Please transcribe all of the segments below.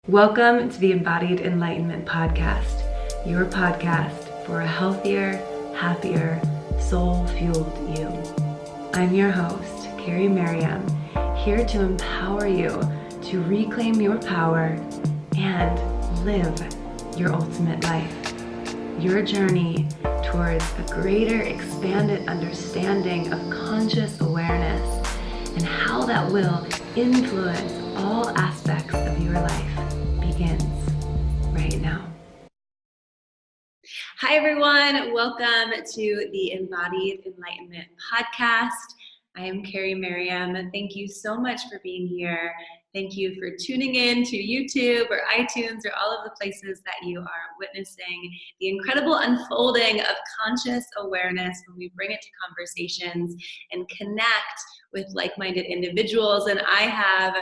Welcome to the Embodied Enlightenment Podcast, your podcast for a healthier, happier, soul-fueled you. I'm your host, Carrie Merriam, here to empower you to reclaim your power and live your ultimate life. Your journey towards a greater expanded understanding of conscious awareness and how that will influence all aspects of your life begins right now. Hi, everyone. Welcome to the Embodied Enlightenment Podcast. I am Carrie Merriam. Thank you so much for being here. Thank you for tuning in to YouTube or iTunes or all of the places that you are witnessing the incredible unfolding of conscious awareness when we bring it to conversations and connect with like-minded individuals. And I have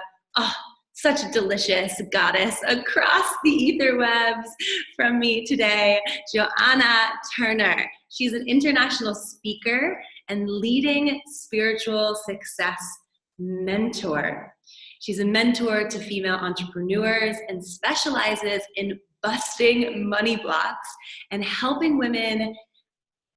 such a delicious goddess across the ether webs from me today, Joanna Turner. She's an international speaker and leading spiritual success mentor. She's a mentor to female entrepreneurs and specializes in busting money blocks and helping women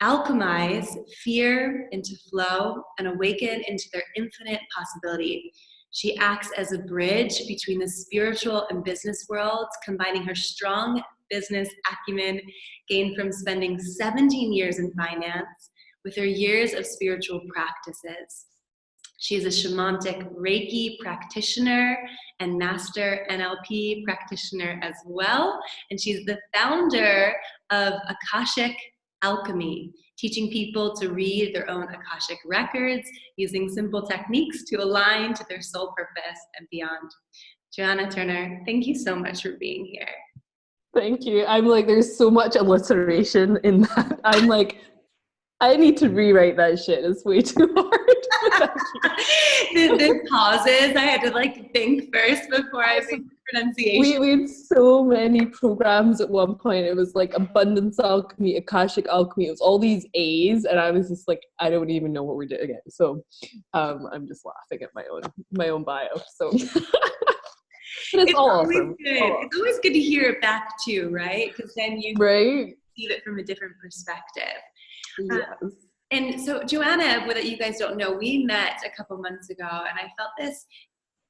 alchemize fear into flow and awaken into their infinite possibility. She acts as a bridge between the spiritual and business worlds, combining her strong business acumen gained from spending 17 years in finance with her years of spiritual practices. She is a shamanic Reiki practitioner and master NLP practitioner as well. And she's the founder of Akashic Alchemy, teaching people to read their own Akashic records using simple techniques to align to their soul purpose and beyond. Joanna Turner, thank you so much for being here. Thank you. I'm like, there's so much alliteration in that. I'm like, I need to rewrite that shit. It's way too hard. the pauses, I had to like think first before I make the pronunciation. We had so many programs at one point. It was like abundance alchemy, Akashic alchemy. It was all these A's, and I was just like, I don't even know what we're doing it. So I'm just laughing at my own bio. So but it's all awesome. Good. It's always good to hear it back too, right? Because then you see it from a different perspective. Yes. And so Joanna, what you guys don't know, we met a couple months ago and I felt this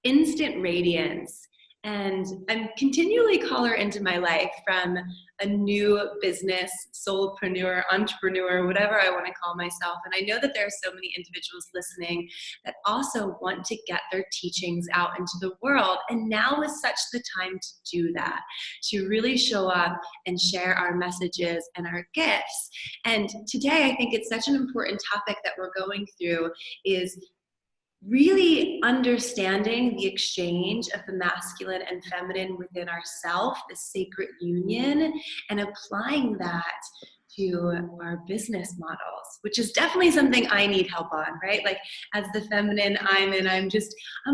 instant radiance. And I'm continually call her into my life from a new business, soulpreneur, entrepreneur, whatever I want to call myself. And I know that there are so many individuals listening that also want to get their teachings out into the world. And now is such the time to do that, to really show up and share our messages and our gifts. And today, I think it's such an important topic that we're going through is really understanding the exchange of the masculine and feminine within ourselves, the sacred union, and applying that to our business models, which is definitely something I need help on, right? Like as the feminine I'm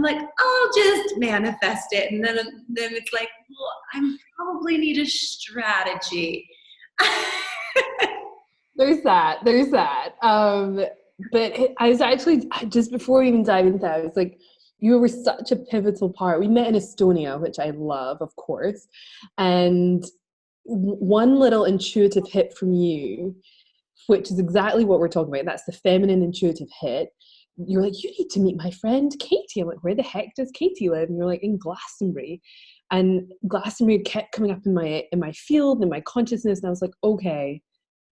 like, I'll just manifest it. And then it's like, well, I probably need a strategy. There's that. But I was actually, just before we even dive into that, I was like, you were such a pivotal part. We met in Estonia, which I love, of course. And one little intuitive hit from you, which is exactly what we're talking about. That's the feminine intuitive hit. You're like, you need to meet my friend Katie. I'm like, where the heck does Katie live? And you're like, in Glastonbury. And Glastonbury kept coming up in my field, in my consciousness. And I was like, okay,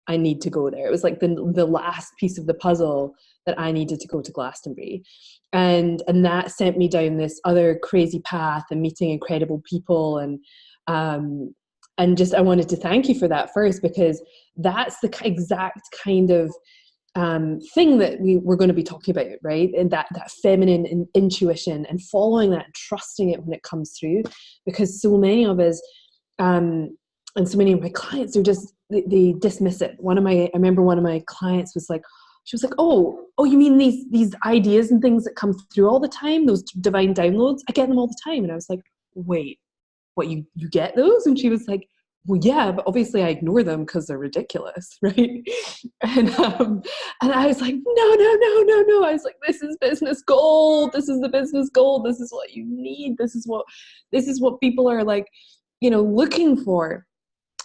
I need to go there. It was like the last piece of the puzzle that I needed to go to Glastonbury. And that sent me down this other crazy path and meeting incredible people. And just, I wanted to thank you for that first, because that's the exact kind of thing that we're going to be talking about, right? And that feminine intuition and following that and trusting it when it comes through, because so many of us, and so many of my clients are just, they dismiss it. I remember one of my clients was like, she was like, oh, you mean these ideas and things that come through all the time, those divine downloads? I get them all the time. And I was like, wait, what, you get those? And she was like, well, yeah, but obviously I ignore them because they're ridiculous, right? And I was like, no, no, no, no, no. I was like, this is business gold. This is the business gold. This is what you need. This is what people are like, looking for.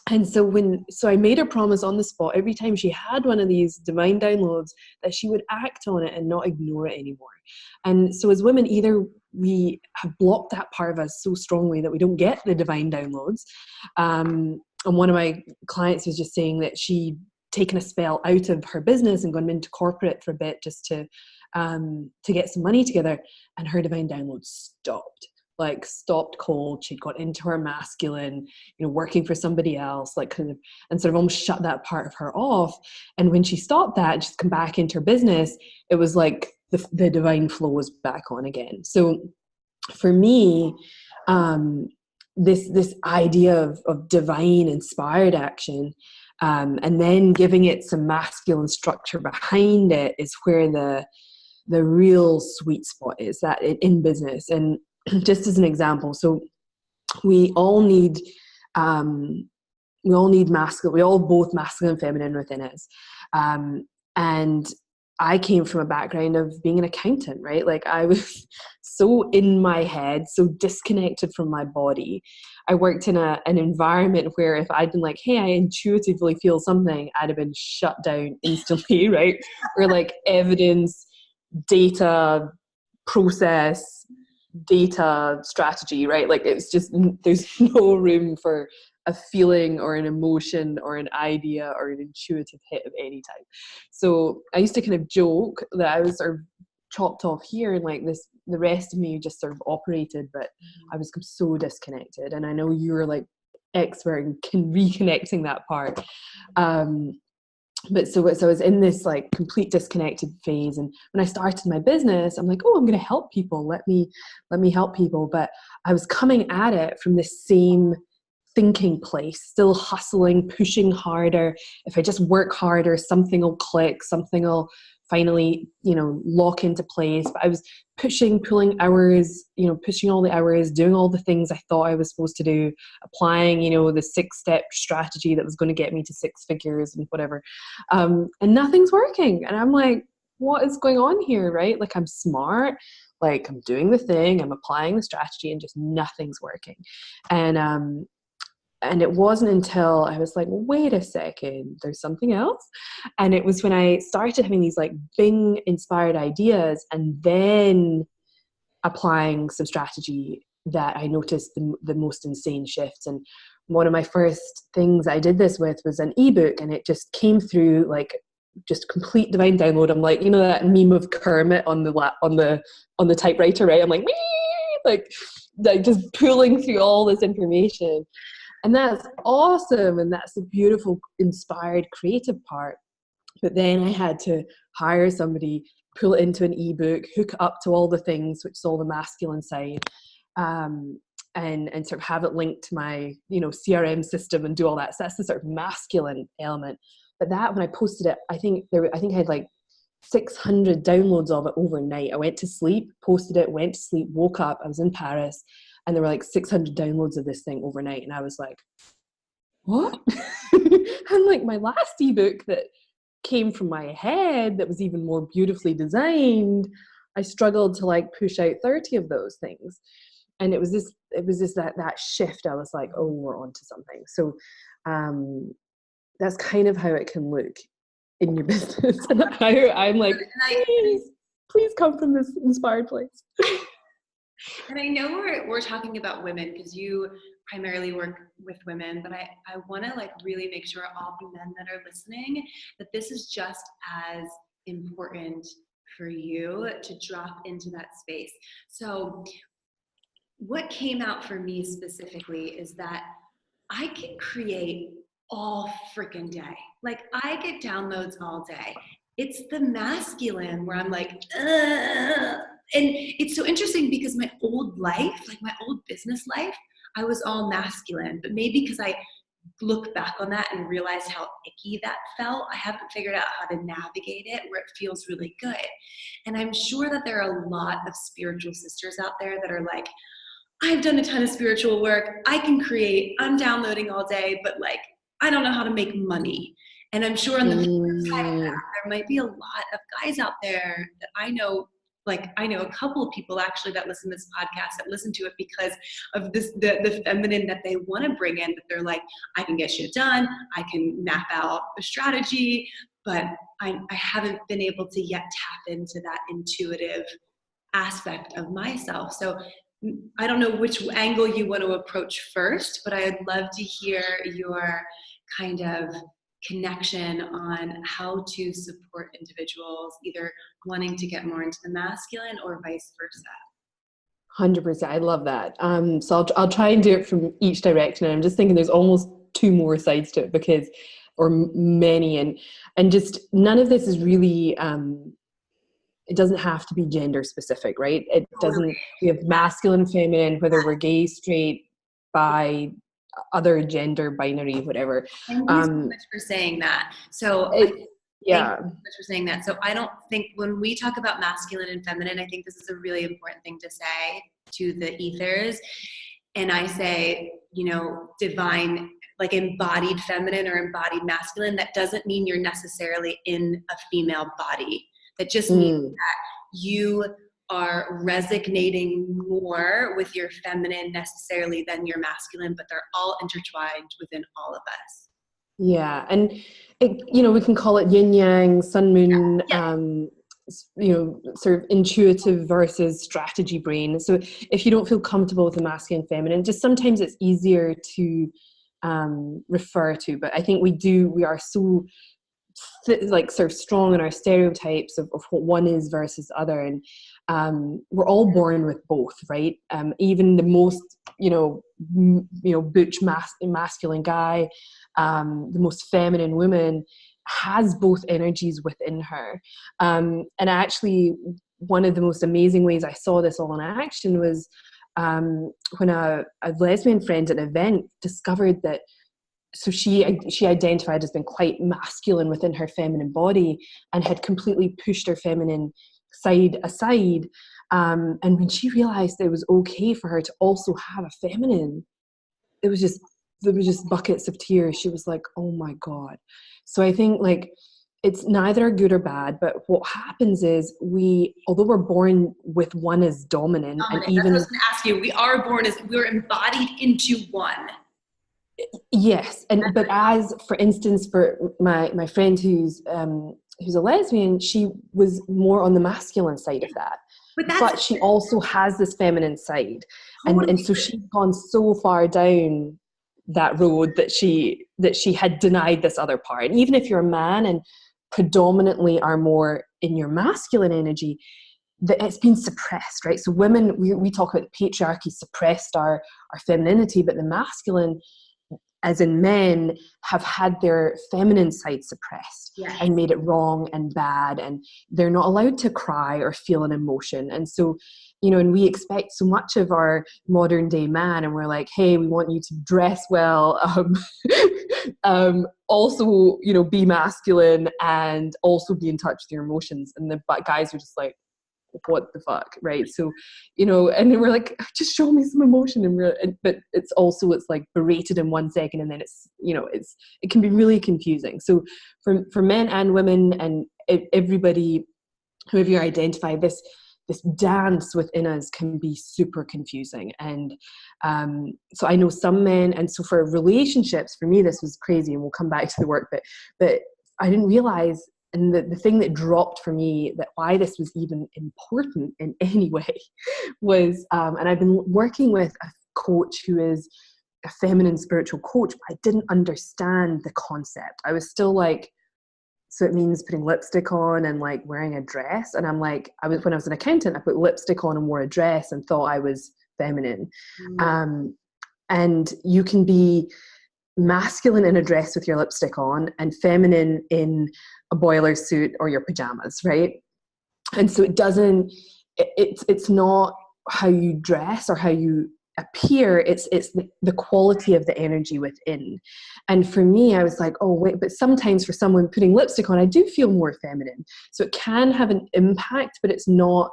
And so I made her promise on the spot every time she had one of these divine downloads that she would act on it and not ignore it anymore. And so as women, either we have blocked that part of us so strongly that we don't get the divine downloads. And one of my clients was just saying that she'd taken a spell out of her business and gone into corporate for a bit just to get some money together, and her divine downloads stopped cold. She'd got into her masculine, working for somebody else, and sort of almost shut that part of her off. And when she stopped that and she's come back into her business, it was like the divine flow was back on again. So for me, this idea of divine inspired action, and then giving it some masculine structure behind it, is where the real sweet spot is, that in business. And just as an example, so we all need masculine, we all both masculine and feminine within us. And I came from a background of being an accountant, right? Like I was so in my head, so disconnected from my body. I worked in an environment where if I'd been like, hey, I intuitively feel something, I'd have been shut down instantly, right? Or like evidence, data, process, data, strategy, right? Like it's just, there's no room for a feeling or an emotion or an idea or an intuitive hit of any type. So I used to kind of joke that I was sort of chopped off here, and like this, the rest of me just sort of operated, but I was so disconnected. And I know you're like expert in reconnecting that part. But so I was in this like complete disconnected phase. And when I started my business, I'm like, oh, I'm going to help people. Let me help people. But I was coming at it from this same thinking place, still hustling, pushing harder. If I just work harder, something will click, something will finally, lock into place. But I was pulling hours, pushing all the hours, doing all the things I thought I was supposed to do, applying, the 6-step strategy that was going to get me to 6 figures and whatever. And nothing's working. And I'm like, what is going on here, right? Like I'm smart, like I'm doing the thing, I'm applying the strategy, and just nothing's working. And it wasn't until I was like, wait a second, there's something else. And it was when I started having these like Bing inspired ideas and then applying some strategy that I noticed the most insane shifts. And one of my first things I did this with was an ebook, and it just came through like just complete divine download. I'm like, that meme of Kermit on the typewriter, right? I'm like, like just pulling through all this information. And that's awesome. And that's the beautiful, inspired, creative part. But then I had to hire somebody, pull it into an ebook, hook it up to all the things, which is all the masculine side, and sort of have it linked to my, CRM system and do all that. So that's the sort of masculine element. But that, when I posted it, I think I had like 600 downloads of it overnight. I went to sleep, posted it, went to sleep, woke up, I was in Paris, and there were like 600 downloads of this thing overnight. And I was like, what? And like my last ebook that came from my head that was even more beautifully designed, I struggled to like push out 30 of those things. And it was that shift. I was like, oh, we're onto something. So that's kind of how it can look in your business. And how I'm like, please come from this inspired place. And I know we're talking about women because you primarily work with women, but I want to like really make sure all the men that are listening that this is just as important for you to drop into that space. So what came out for me specifically is that I can create all freaking day. Like I get downloads all day. It's the masculine where I'm like, ugh. And it's so interesting because my old life, like my old business life, I was all masculine, but maybe because I look back on that and realized how icky that felt, I haven't figured out how to navigate it where it feels really good. And I'm sure that there are a lot of spiritual sisters out there that are like, I've done a ton of spiritual work. I can create, I'm downloading all day, but like, I don't know how to make money. And I'm sure on the flip side of that, Mm, there might be a lot of guys out there that I know, like I know a couple of people actually that listen to this podcast that listen to it because of this, the feminine that they want to bring in, that they're like, I can get shit done. I can map out a strategy, but I haven't been able to yet tap into that intuitive aspect of myself. So I don't know which angle you want to approach first, but I'd love to hear your kind of connection on how to support individuals either wanting to get more into the masculine or vice versa. 100%. I love that. So I'll try and do it from each direction. And I'm just thinking there's almost two more sides to it because, or many, and just none of this is really, it doesn't have to be gender specific, right? It Totally. doesn't, we have masculine, feminine, whether we're gay, straight, bi, other gender, binary, whatever. Thank you so much for saying that. So It, thank yeah, you so much for saying that. So I don't think when we talk about masculine and feminine, I think this is a really important thing to say to the ethers. And I say, you know, divine, like embodied feminine or embodied masculine, that doesn't mean you're necessarily in a female body. That just means mm, that you are resonating more with your feminine necessarily than your masculine, but they're all intertwined within all of us. yeah. And, you know, we can call it yin yang, sun moon, Yeah. you know, sort of intuitive versus strategy brain. So if you don't feel comfortable with the masculine and feminine, just sometimes it's easier to refer to. But I think we are so like sort of strong in our stereotypes of what one is versus the other, and we're all born with both, right? Even the most butch masculine guy, the most feminine woman has both energies within her, and actually one of the most amazing ways I saw this all in action was when a lesbian friend at an event discovered that, so she identified as being quite masculine within her feminine body and had completely pushed her feminine side aside. And when she realized it was okay for her to also have a feminine, there was just buckets of tears. She was like, oh my God. So I think like it's neither good or bad, but what happens is although we're born with one as dominant, and Dominant. That's what I even was going to ask you. We are born as we're embodied into one. yes, and but as for instance, for my friend who's a lesbian, she was more on the masculine side of that, But but she also has this feminine side, and totally. so she's gone so far down that road that she had denied this other part. And even if you're a man and predominantly are more in your masculine energy, that it's been suppressed, right? So women, we talk about the patriarchy suppressed our femininity, but the masculine, as in men, have had their feminine side suppressed Yes. and made it wrong and bad, and they're not allowed to cry or feel an emotion. And so, you know, and we expect so much of our modern day man, and we're like, hey, we want you to dress well, also, you know, be masculine and also be in touch with your emotions. And the guys are just like, what the fuck, right? So, you know, and we're like, just show me some emotion, but it's like berated in 1 second, and then it's, you know, it can be really confusing. So for men and women and everybody, whoever you identify, this dance within us can be super confusing. And so I know some men, and so for relationships, for me this was crazy, and we'll come back to the work, but I didn't realize. And the thing that dropped for me, that why this was even important in any way, was, and I've been working with a coach who is a feminine spiritual coach, but I didn't understand the concept. I was still like, so it means putting lipstick on and like wearing a dress. And I'm like, when I was an accountant, I put lipstick on and wore a dress and thought I was feminine. And you can be masculine in a dress with your lipstick on and feminine in a boiler suit or your pajamas, right? And so it's not how you dress or how you appear, it's the quality of the energy within. And for me, I was like, oh wait, but sometimes for someone putting lipstick on, I do feel more feminine. So it can have an impact, but it's not,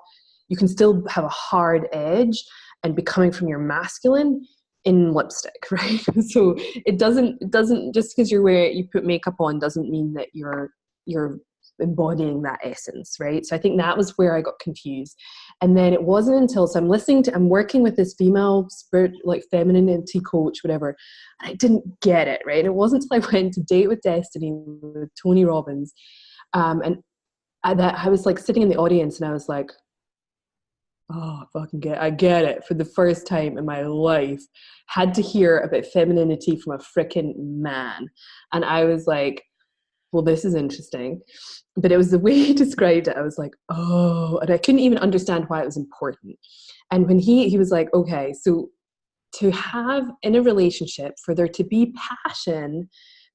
you can still have a hard edge. and becoming from your masculine in lipstick, right? So it doesn't just because you put makeup on doesn't mean that you're embodying that essence, right? So I think that was where I got confused. And then it wasn't until, so I'm working with this female spirit, like femininity coach, whatever, and I didn't get it, right? It wasn't until I went to Date with Destiny with Tony Robbins, and I was like sitting in the audience and I was like, oh, I get it. For the first time in my life, had to hear about femininity from a freaking man. And I was like, well, this is interesting. But it was the way he described it. I was like, oh, and I couldn't even understand why it was important. And when he was like, okay, so to have in a relationship, for there to be passion,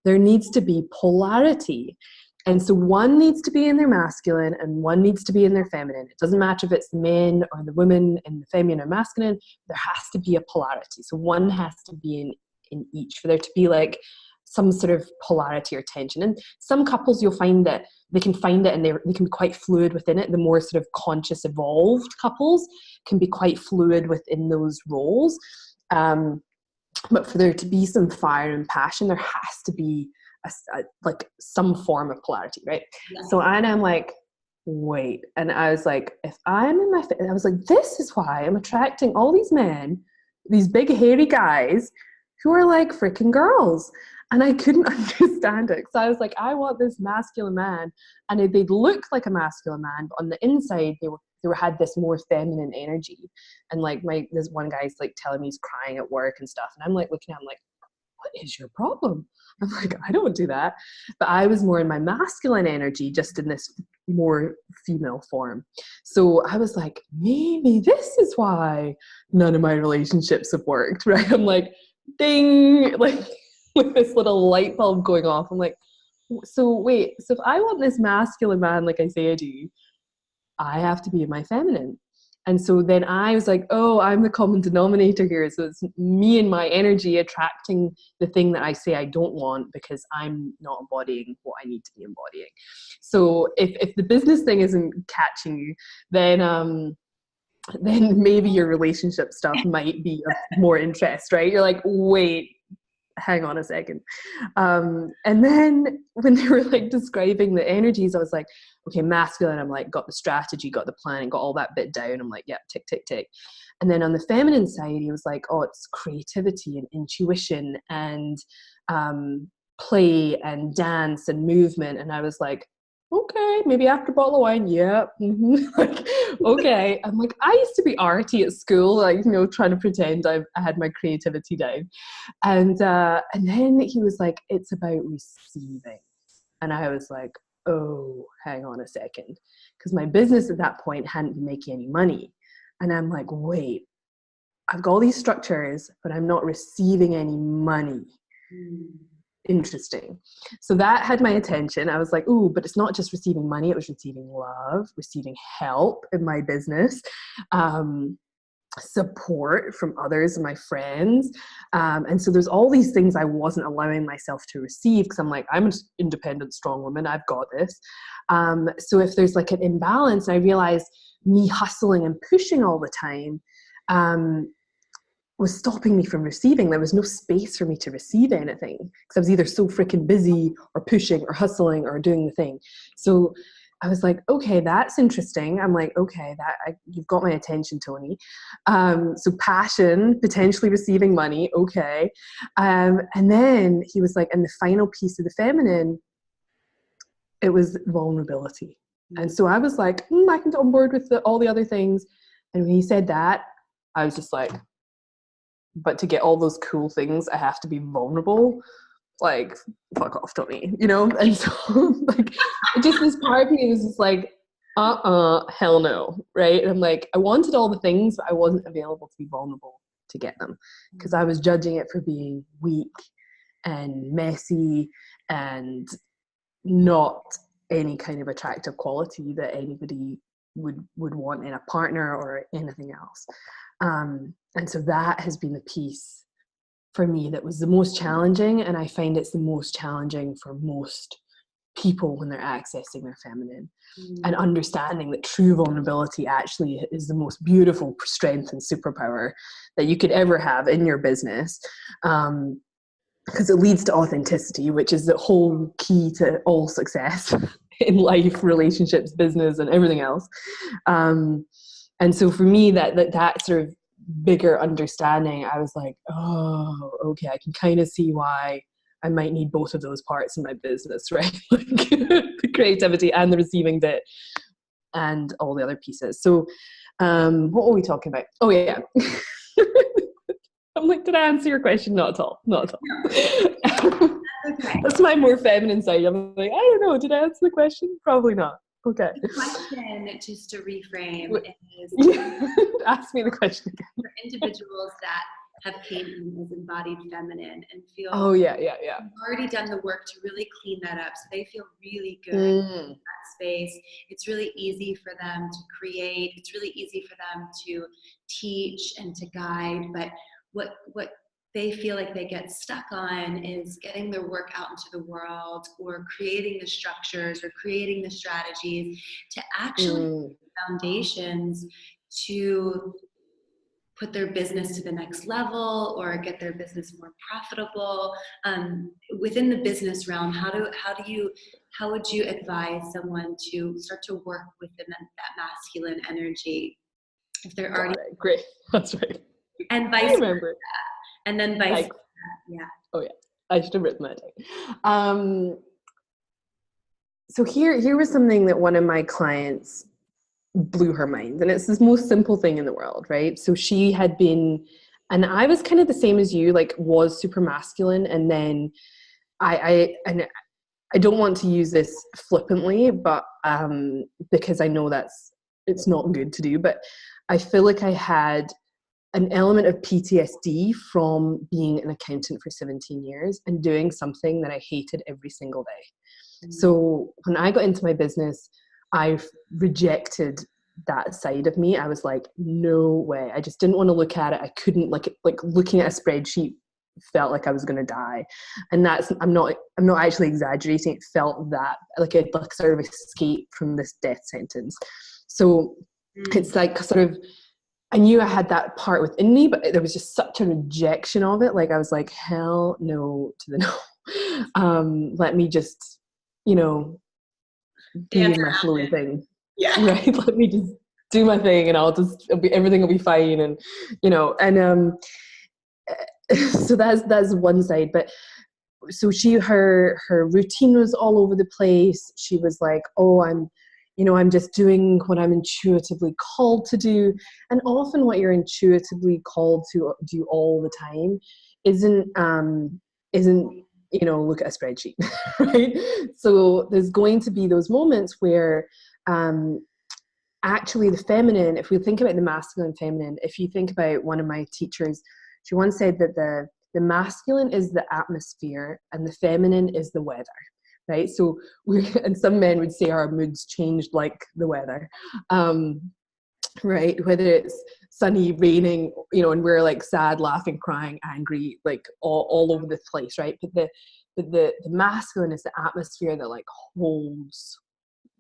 there needs to be polarity. And so one needs to be in their masculine and one needs to be in their feminine. It doesn't matter if it's the men or the women in the feminine or masculine, there has to be a polarity. So one has to be in each for there to be like some sort of polarity or tension. And some couples you'll find that they can find it and they can be quite fluid within it. The more sort of conscious, evolved couples can be quite fluid within those roles. But for there to be some fire and passion, there has to be like some form of polarity, right? Yeah. So I'm like, wait. And I was like, if I'm in I was like, this is why I'm attracting all these men, these big hairy guys who are like freaking girls. And I couldn't understand it. So I was like, I want this masculine man. And they'd look like a masculine man, but on the inside, they had this more feminine energy. And like this one guy's like telling me he's crying at work and stuff. And I'm like looking at him like, what is your problem? I'm like, I don't do that. But I was more in my masculine energy, just in this more female form. So I was like, maybe this is why none of my relationships have worked, right? I'm like, ding, like with this little light bulb going off. I'm like, so if I want this masculine man, like I say I do, I have to be in my feminine. And so then I was like, oh, I'm the common denominator here. So it's me and my energy attracting the thing that I say I don't want because I'm not embodying what I need to be embodying. So if the business thing isn't catching you, then maybe your relationship stuff might be of more interest, right? You're like, wait, hang on a second. And then when they were like describing the energies, I was like, okay, masculine, I'm like, got the strategy, got the plan, got all that bit down. I'm like, yeah, tick, tick, tick. And then on the feminine side, he was like, oh, it's creativity and intuition and play and dance and movement. And I was like, okay, maybe after a bottle of wine, yeah. Mm-hmm. Like, okay. I'm like, I used to be arty at school, like, you know, trying to pretend I had my creativity down. And then he was like, it's about receiving. And I was like, oh, hang on a second. Because my business at that point hadn't been making any money. And I'm like, wait, I've got all these structures, but I'm not receiving any money. Interesting. So that had my attention. I was like, ooh, but it's not just receiving money. It was receiving love, receiving help in my business, support from others and my friends. And so there's all these things I wasn't allowing myself to receive because I'm like, I'm an independent, strong woman. I've got this. So if there's like an imbalance, and I realized me hustling and pushing all the time, was stopping me from receiving. There was no space for me to receive anything because I was either so freaking busy or pushing or hustling or doing the thing. So I was like, okay, that's interesting. I'm like, okay, you've got my attention, Tony. So passion, potentially receiving money, okay. And then he was like, and the final piece of the feminine, it was vulnerability. And so I was like, I can get on board with all the other things. And when he said that, I was just like, but to get all those cool things, I have to be vulnerable. Like, fuck off, Tony, you know? And so, like, just this part of me was just like, hell no, right? And I'm like, I wanted all the things, but I wasn't available to be vulnerable to get them because I was judging it for being weak and messy and not any kind of attractive quality that anybody would want in a partner or anything else. And so that has been the piece for me that was the most challenging, and I find it's the most challenging for most people when they're accessing their feminine, and understanding that true vulnerability actually is the most beautiful strength and superpower that you could ever have in your business. Because it leads to authenticity, which is the whole key to all success in life, relationships, business, and everything else. And so for me, that sort of bigger understanding, I was like, oh, okay, I can kind of see why I might need both of those parts in my business, right? Like the creativity and the receiving bit and all the other pieces. So what were we talking about? Oh yeah. I'm like, did I answer your question? Not at all. Not at all. Okay. That's my more feminine side. I'm like, I don't know. Did I answer the question? Probably not. Okay. The question, just to reframe, is ask me the question again. For individuals that have came in as embodied feminine and feel yeah have already done the work to really clean that up, so they feel really good in that space. It's really easy for them to create. It's really easy for them to teach and to guide. But what they feel like they get stuck on is getting their work out into the world, or creating the structures or creating the strategies to actually foundations to put their business to the next level or get their business more profitable. Within the business realm, how would you advise someone to start to work within that masculine energy if they're already great? That's right. And vice versa. And then vice versa. Yeah. Oh yeah, I should have written that down. So here was something that one of my clients blew her mind, and it's this most simple thing in the world, right? So she had been, and I was kind of the same as you, like was super masculine, and then I don't want to use this flippantly, but because I know it's not good to do, but I feel like I had an element of PTSD from being an accountant for 17 years and doing something that I hated every single day. So when I got into my business, I rejected that side of me. I was like, no way. I just didn't want to look at it. I couldn't, like looking at a spreadsheet felt like I was going to die. And I'm not actually exaggerating. It felt that like a sort of escape from this death sentence. So it's like sort of, I knew I had that part within me, but there was just such a rejection of it. Like I was like, hell no to the no. Let me just, do my flowy thing. Yeah. Right. Let me just do my thing, and everything will be fine. And, so that's one side. But so her routine was all over the place. She was like, oh, I'm just doing what I'm intuitively called to do. And often what you're intuitively called to do all the time isn't look at a spreadsheet, right? So there's going to be those moments where actually the feminine, if we think about the masculine and feminine, if you think about one of my teachers, she once said that the masculine is the atmosphere and the feminine is the weather. Right, so and some men would say our moods changed like the weather, right? Whether it's sunny, raining, and we're like sad, laughing, crying, angry, like all over the place, right? But the masculine is the atmosphere that like holds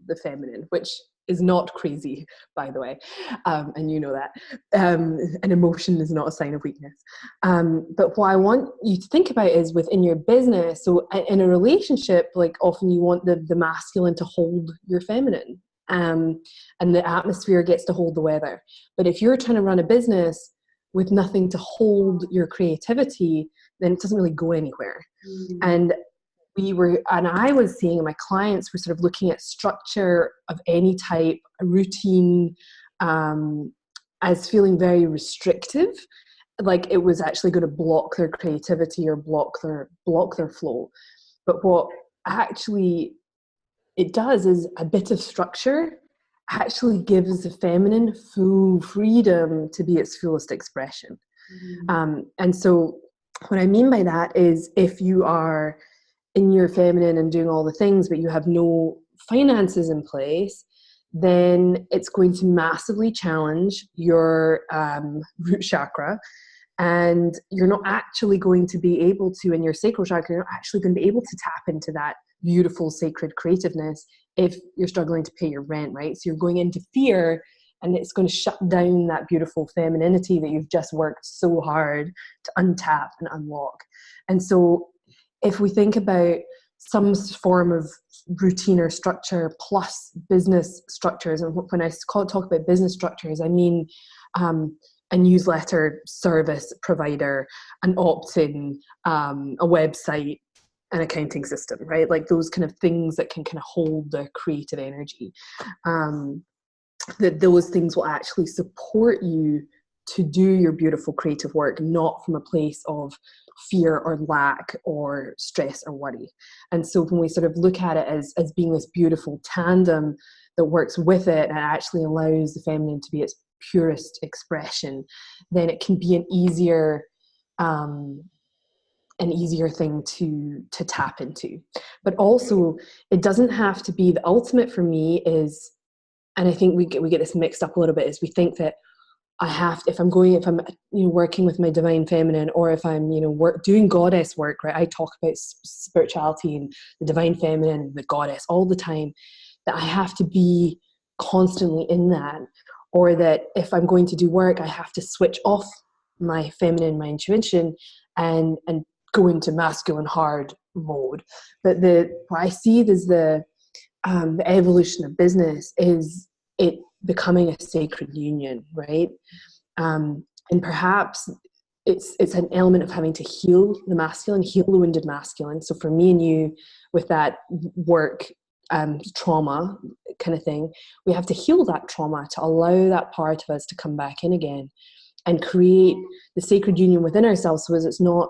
the feminine, which is not crazy, by the way, and you know that. An emotion is not a sign of weakness. But what I want you to think about is within your business. So in a relationship, like often you want the masculine to hold your feminine, and the atmosphere gets to hold the weather. But if you're trying to run a business with nothing to hold your creativity, then it doesn't really go anywhere. And I was seeing, my clients were sort of looking at structure of any type, a routine, as feeling very restrictive, like it was actually going to block their creativity or block their flow. But what actually it does is a bit of structure actually gives the feminine full freedom to be its fullest expression. And so what I mean by that is if you are in your feminine and doing all the things, but you have no finances in place, then it's going to massively challenge your root chakra. And you're not actually going to be able to, in your sacral chakra, you're not actually going to be able to tap into that beautiful, sacred creativeness if you're struggling to pay your rent, right? So you're going into fear, and it's going to shut down that beautiful femininity that you've just worked so hard to untap and unlock. And so if we think about some form of routine or structure plus business structures, and when I talk about business structures, I mean a newsletter service provider, an opt-in, a website, an accounting system, right? Like those kind of things that can kind of hold the creative energy. That those things will actually support you to do your beautiful creative work, not from a place of fear or lack or stress or worry. And so when we sort of look at it as being this beautiful tandem that works with it and actually allows the feminine to be its purest expression, then it can be an easier thing to tap into. But also, it doesn't have to be, the ultimate for me is, and I think we get this mixed up a little bit, is we think that if I'm working with my divine feminine, or if I'm doing goddess work, right? I talk about spirituality and the divine feminine, the goddess all the time, that I have to be constantly in that, or that if I'm going to do work, I have to switch off my feminine, my intuition, and go into masculine hard mode. But what I see is the evolution of business is it becoming a sacred union, right? And perhaps it's an element of having to heal the masculine, heal the wounded masculine. So for me and you, with that work trauma kind of thing, we have to heal that trauma to allow that part of us to come back in again and create the sacred union within ourselves, so as it's not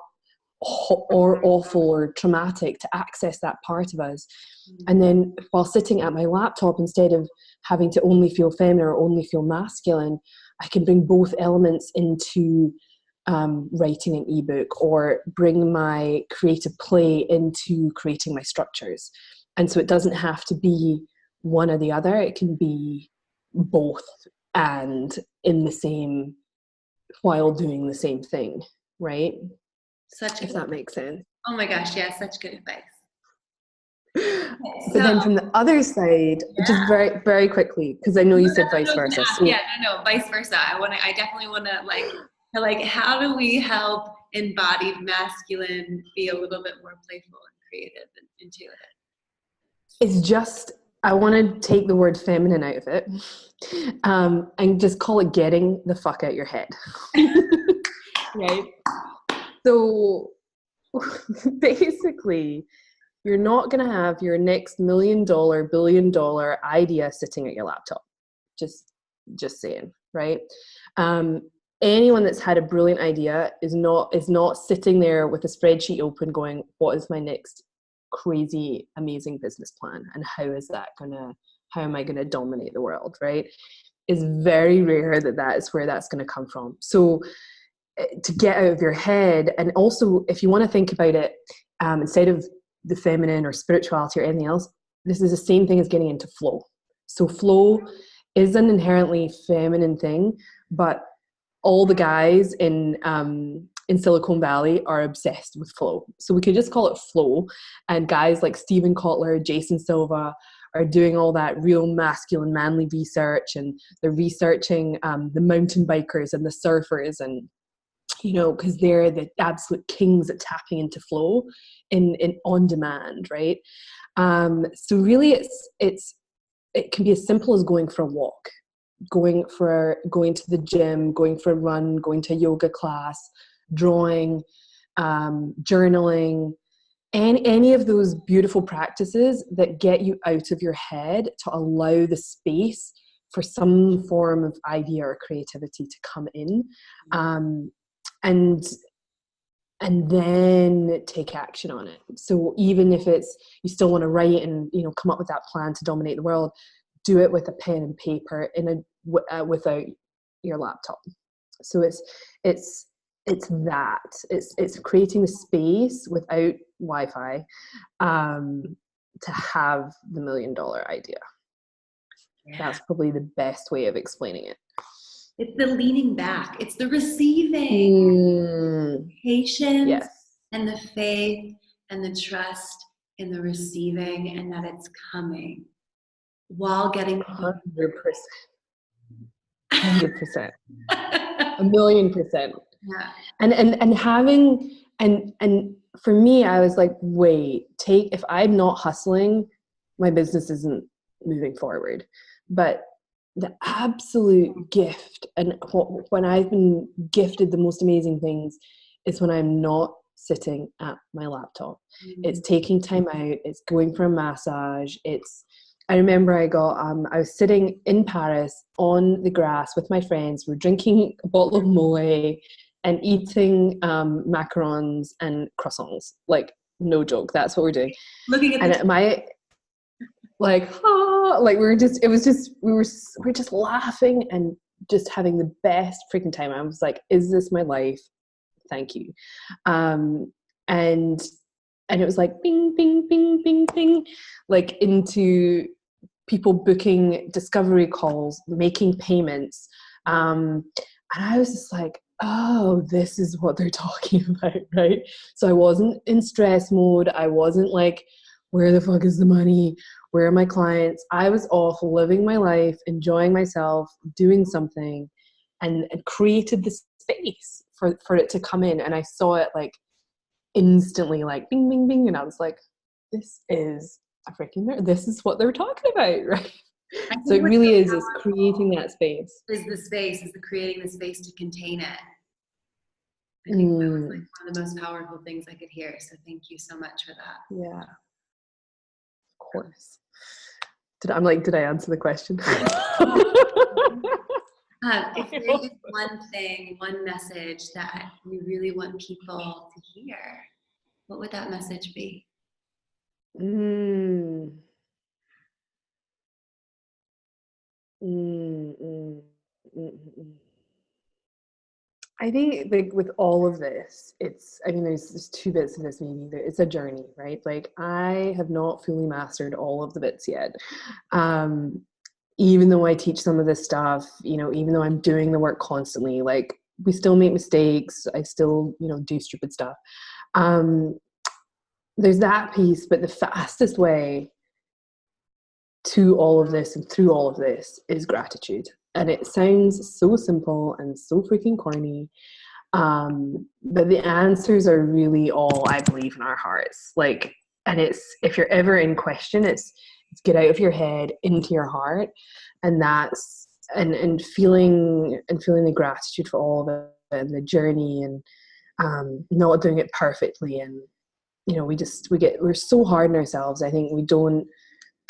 or awful or traumatic to access that part of us. And then while sitting at my laptop, instead of having to only feel feminine or only feel masculine, I can bring both elements into writing an ebook, or bring my creative play into creating my structures. And so it doesn't have to be one or the other. It can be both, and in the same, while doing the same thing, right? If that makes sense. Oh my gosh, yeah, such good advice. But then from the other side, just very, very quickly, because I know you said vice versa. So, vice versa. I definitely want to how do we help embodied masculine be a little bit more playful and creative and intuitive? It's just, I want to take the word feminine out of it, and just call it getting the fuck out your head. Right? So basically, you're not going to have your next $1 million, $1 billion idea sitting at your laptop. Just saying, right? Anyone that's had a brilliant idea is not sitting there with a spreadsheet open going, what is my next crazy, amazing business plan? And how am I going to dominate the world, right? It's very rare that is where that's going to come from. So to get out of your head, and also if you want to think about it, instead of the feminine or spirituality or anything else, this is the same thing as getting into flow. So flow is an inherently feminine thing, but all the guys in Silicon Valley are obsessed with flow. So we could just call it flow, and guys like Stephen Kotler, Jason Silva are doing all that real masculine, manly research, and they're researching the mountain bikers and the surfers, and because they're the absolute kings at tapping into flow in on demand, right? So really, it can be as simple as going for a walk, going to the gym, going for a run, going to a yoga class, drawing, journaling, and any of those beautiful practices that get you out of your head to allow the space for some form of idea or creativity to come in. And then take action on it. So even if it's, you still want to write and come up with that plan to dominate the world, do it with a pen and paper without your laptop. So it's creating the space without Wi-Fi to have the $1 million idea. Yeah. That's probably the best way of explaining it. It's the leaning back. It's the receiving. Patience, yes. And the faith and the trust in the receiving, and that it's coming while getting 100%. 100%. 1,000,000%. Yeah. And having and for me, I was like, wait, if I'm not hustling, my business isn't moving forward. But the absolute gift, and when I've been gifted the most amazing things, is when I'm not sitting at my laptop. It's taking time out. It's going for a massage. I remember I was sitting in Paris on the grass with my friends. We're drinking a bottle of Moët and eating macarons and croissants. Like, no joke, that's what we're doing. Looking at we're just laughing and just having the best freaking time. I was like, is this my life? Thank you. And it was like bing, bing, bing, bing, bing, like into people booking discovery calls, making payments. And I was just like, oh, this is what they're talking about, right? So I wasn't in stress mode. I wasn't like, where the fuck is the money? Where are my clients? I was off living my life, enjoying myself, doing something, and created the space for it to come in. And I saw it like instantly, like bing, bing, bing. And I was like, this is this is what they're talking about, right? So it really is creating that space. Is creating the space to contain it. I think that was like one of the most powerful things I could hear. So thank you so much for that. Yeah. Of course. Did I answer the question? If there is one message that you really want people to hear, what would that message be? I think, like, with all of this, there's two bits of this. Maybe it's a journey, right? Like, I have not fully mastered all of the bits yet. Even though I teach some of this stuff, even though I'm doing the work constantly, like, we still make mistakes. I still, do stupid stuff. There's that piece, but the fastest way to all of this and through all of this is gratitude. And it sounds so simple and so freaking corny. But the answers are really all, I believe, in our hearts. Like, and if you're ever in question, it's get out of your head into your heart. And that's, and feeling the gratitude for all of it and the journey, and not doing it perfectly. And, we're so hard on ourselves. I think we don't,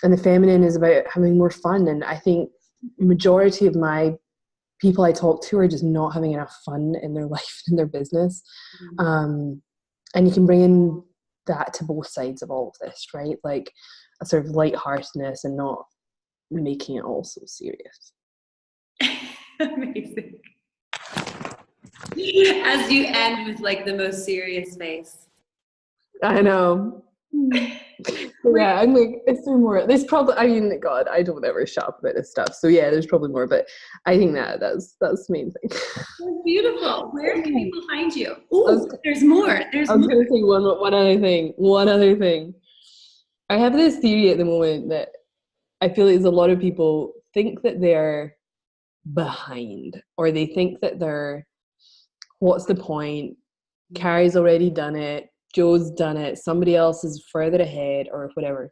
and the feminine is about having more fun. And I think majority of my people I talk to are just not having enough fun in their life, in their business. And you can bring in that to both sides of all of this, right? Like a sort of lightheartedness and not making it all so serious. Amazing. As you end with like the most serious face. I know. Yeah, I'm like, is there more? There's probably, God, I don't ever shop about this stuff. So yeah, there's probably more, but I think that's the main thing. That's beautiful. Where can people find you? There's more. I was going to say one other thing. I have this theory at the moment that I feel like there's a lot of people think that they're behind, or they think that what's the point? Carrie's already done it. Joe's done it. Somebody else is further ahead, or whatever.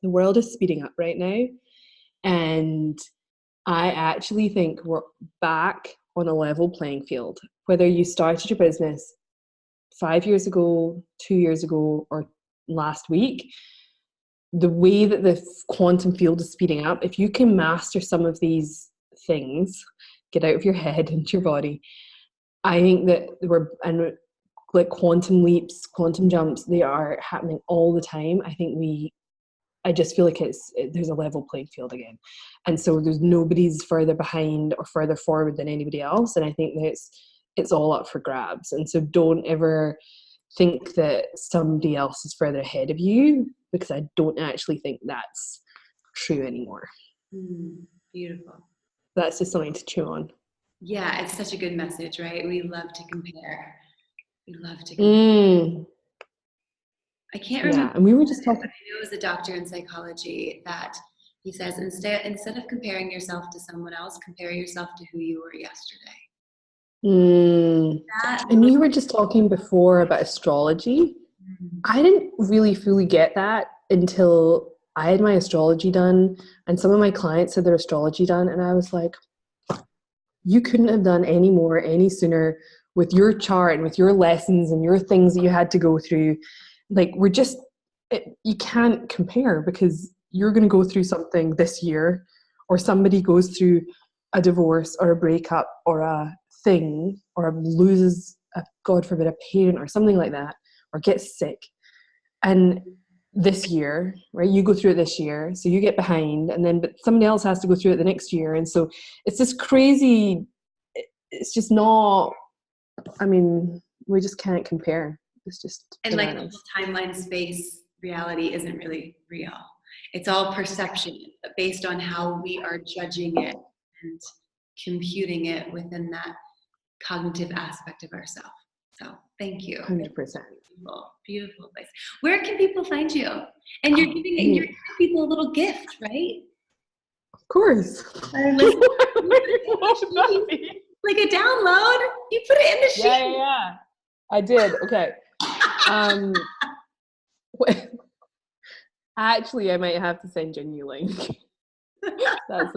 The world is speeding up right now. And I actually think we're back on a level playing field. Whether you started your business 5 years ago, 2 years ago, or last week, the way that the quantum field is speeding up, if you can master some of these things, get out of your head into your body, I think that like quantum leaps, quantum jumps, they are happening all the time. I just feel like there's a level playing field again. And so there's nobody's further behind or further forward than anybody else. And I think that it's all up for grabs. And so don't ever think that somebody else is further ahead of you, because I don't actually think that's true anymore. Beautiful. That's just something to chew on. Yeah, it's such a good message, right? We love to compare. We love to compare. I can't Yeah, remember. and we were just talking. I know it was a doctor in psychology that he says instead of comparing yourself to someone else, compare yourself to who you were yesterday. And we were just talking before about astrology. I didn't really fully get that until I had my astrology done, and some of my clients had their astrology done, and I was like, you couldn't have done any more, any sooner with your chart and with your lessons and your things that you had to go through. Like, you can't compare, because you're going to go through something this year, or somebody goes through a divorce or a breakup or a thing, or loses, God forbid, a parent or something like that, or gets sick. And this year, right, you go through it this year, so you get behind, and then but somebody else has to go through it the next year. And so it's this crazy, it's just not, I mean, we just can't compare. It's just and like bananas. the whole timeline space reality isn't really real. It's all perception based on how we are judging it and computing it within that cognitive aspect of ourselves. So thank you. 100%. Beautiful place. Where can people find you? And you're giving people a little gift, right? Of course. Like a download. You put it in the sheet. Yeah. I did. Okay. Actually, I might have to send you a new link. That's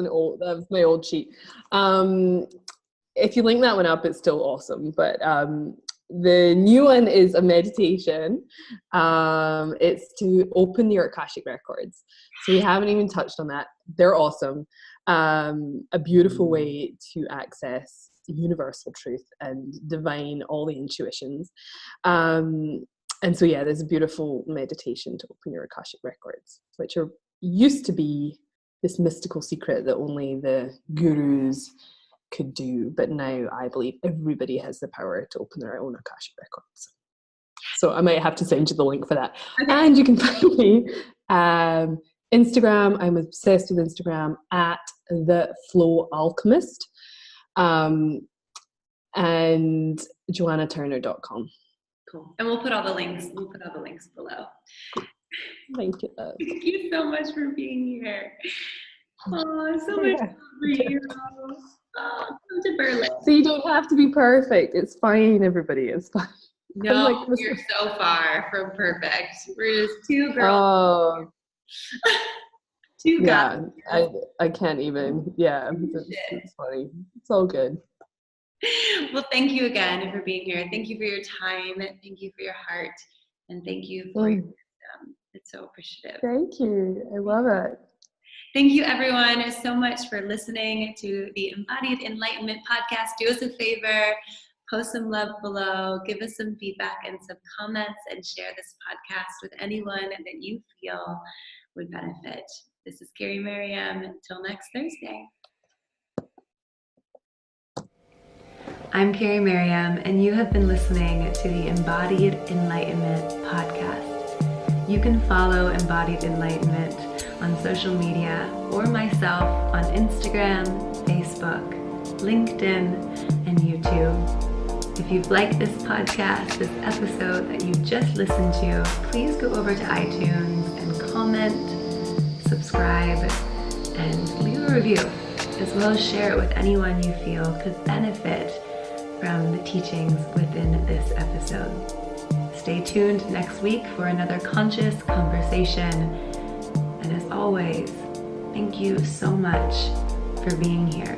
my old sheet. If you link that one up, it's still awesome. But the new one is a meditation. It's to open your Akashic records. So we haven't even touched on that. They're awesome. A beautiful way to access universal truth and divine all the intuitions. And so, yeah, there's a beautiful meditation to open your Akashic records, which used to be this mystical secret that only the gurus could do. But now I believe everybody has the power to open their own Akashic records. So I might have to send you the link for that. Okay. And you can find me Instagram. I'm obsessed with Instagram at the Flow Alchemist, and joannaturner.com. Cool. And we'll put all the links. We'll put all the links below. Thank you. Thank you so much for being here. Oh, so much love for you. Oh, come to Berlin. So you don't have to be perfect. It's fine, everybody. It's fine. No, you're so far from perfect. We're just two girls. Oh. Two guys. Yeah, I can't even. Yeah, it's funny. It's all good. Well, thank you again for being here. Thank you for your time. Thank you for your heart. And thank you for your wisdom. It's so appreciative. Thank you. I love it. Thank you, everyone, so much for listening to the Embodied Enlightenment podcast. Do us a favor, post some love below, give us some feedback and some comments, and share this podcast with anyone that you feel would benefit. This is Carrie Merriam. Until next Thursday. I'm Carrie Merriam, and you have been listening to the Embodied Enlightenment podcast. You can follow Embodied Enlightenment on social media or myself on Instagram, Facebook, LinkedIn, and YouTube. If you've liked this podcast, this episode that you just listened to, please go over to iTunes and comment, subscribe, and leave a review, as well as share it with anyone you feel could benefit from the teachings within this episode. Stay tuned next week for another conscious conversation. And as always, thank you so much for being here.